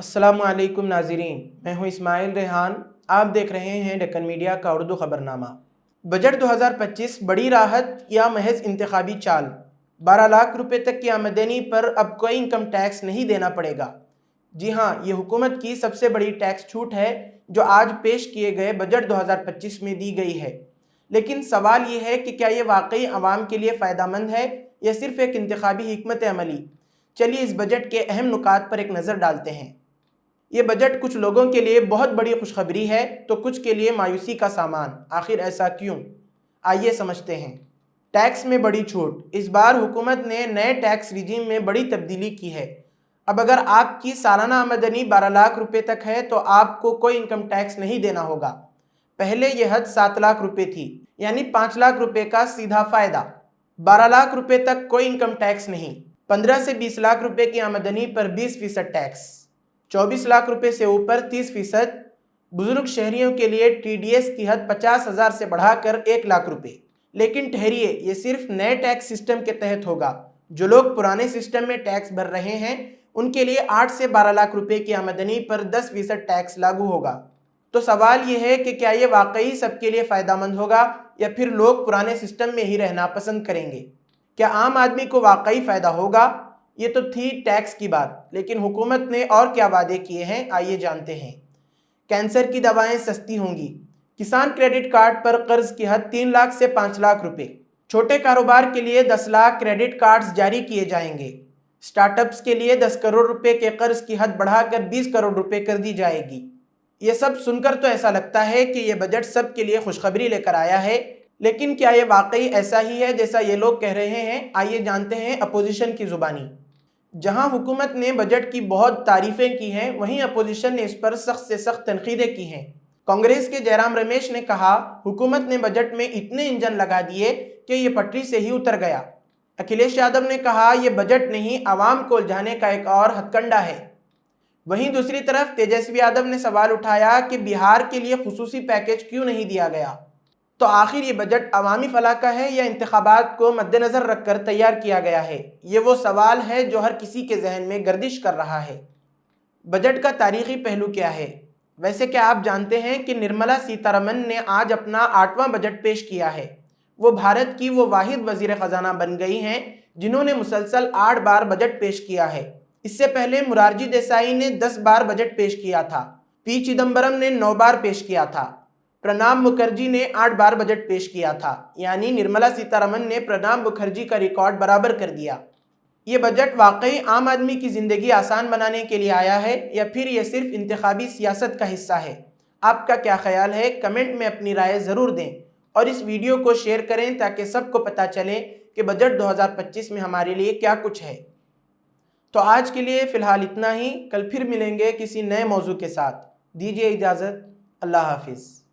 अस्सलामुअलैकुम नाज़रीन, मैं हूं इस्माइल रेहान। आप देख रहे हैं डेक्कन मीडिया का उर्दू खबरनामा। बजट 2025 बड़ी राहत या महज इंतखाबी चाल? 12 लाख रुपए तक की आमदनी पर अब कोई इनकम टैक्स नहीं देना पड़ेगा। जी हाँ, ये हुकूमत की सबसे बड़ी टैक्स छूट है जो आज पेश किए गए बजट 2025 में दी गई है। लेकिन सवाल ये है कि क्या ये वाकई आवाम के लिए फ़ायदेमंद है या सिर्फ एक इंतखाबी हिकमत अमली? चलिए इस बजट के अहम नुकात पर एक नज़र डालते हैं। ये बजट कुछ लोगों के लिए बहुत बड़ी खुशखबरी है तो कुछ के लिए मायूसी का सामान। आखिर ऐसा क्यों? आइए समझते हैं। टैक्स में बड़ी छूट। इस बार हुकूमत ने नए टैक्स रिजीम में बड़ी तब्दीली की है। अब अगर आपकी सालाना आमदनी 12 लाख रुपए तक है तो आपको कोई इनकम टैक्स नहीं देना होगा। पहले यह हद 7 लाख रुपए थी, यानी 5 लाख रुपए का सीधा फायदा। 12 लाख रुपए तक कोई इनकम टैक्स नहीं। 15 से 20 लाख रुपए की आमदनी पर 20% टैक्स। 24 लाख रुपए से ऊपर 30%। बुजुर्ग शहरियों के लिए TDS की हद 50,000 से बढ़ाकर 1 लाख रुपए। लेकिन ठहरिए, ये सिर्फ नए टैक्स सिस्टम के तहत होगा। जो लोग पुराने सिस्टम में टैक्स भर रहे हैं उनके लिए 8 से 12 लाख रुपए की आमदनी पर 10% टैक्स लागू होगा। तो सवाल ये है कि क्या ये वाकई सबके लिए फ़ायदेमंद होगा या फिर लोग पुराने सिस्टम में ही रहना पसंद करेंगे? क्या आम आदमी को वाकई फ़ायदा होगा? ये तो थी टैक्स की बात, लेकिन हुकूमत ने और क्या वादे किए हैं, आइए जानते हैं। कैंसर की दवाएं सस्ती होंगी। किसान क्रेडिट कार्ड पर कर्ज की हद 3 लाख से 5 लाख रुपए। छोटे कारोबार के लिए 10 लाख क्रेडिट कार्ड्स जारी किए जाएंगे। स्टार्टअप्स के लिए 10 करोड़ रुपए के कर्ज की हद बढ़ाकर 20 करोड़ रुपए कर दी जाएगी। ये सब सुनकर तो ऐसा लगता है कि ये बजट सबके लिए खुशखबरी लेकर आया है, लेकिन क्या ये वाकई ऐसा ही है जैसा ये लोग कह रहे हैं? आइए जानते हैं अपोजिशन की जुबानी। जहां हुकूमत ने बजट की बहुत तारीफें की हैं, वहीं अपोजिशन ने इस पर सख्त से सख्त तनकीदें की हैं। कांग्रेस के जयराम रमेश ने कहा, हुकूमत ने बजट में इतने इंजन लगा दिए कि ये पटरी से ही उतर गया। अखिलेश यादव ने कहा, यह बजट नहीं, आवाम को उलझाने का एक और हथकंडा है। वहीं दूसरी तरफ तेजस्वी यादव ने सवाल उठाया कि बिहार के लिए खुसूसी पैकेज क्यों नहीं दिया गया। तो आखिर ये बजट अवामी फलाह का है या इंतखाबात को मद्देनज़र रखकर तैयार किया गया है? ये वो सवाल है जो हर किसी के जहन में गर्दिश कर रहा है। बजट का तारीखी पहलू क्या है? वैसे क्या आप जानते हैं कि निर्मला सीतारमन ने आज अपना 8वां बजट पेश किया है। वो भारत की वो वाहिद वजीर ख़जाना बन गई हैं जिन्होंने मुसलसल 8 बार बजट पेश किया है। इससे पहले मुरारजी देसाई ने 10 बार बजट पेश किया था। पी चिदम्बरम ने 9 बार पेश किया था। प्रणब मुखर्जी ने 8 बार बजट पेश किया था, यानी निर्मला सीतारमन ने प्रणब मुखर्जी का रिकॉर्ड बराबर कर दिया। ये बजट वाकई आम आदमी की ज़िंदगी आसान बनाने के लिए आया है या फिर यह सिर्फ इंतखाबी सियासत का हिस्सा है? आपका क्या ख्याल है? कमेंट में अपनी राय ज़रूर दें और इस वीडियो को शेयर करें ताकि सबको पता चले कि बजट 2025 में हमारे लिए क्या कुछ है। तो आज के लिए फ़िलहाल इतना ही। कल फिर मिलेंगे किसी नए मौजू के साथ। दीजिए इजाज़त। अल्लाह हाफिज़।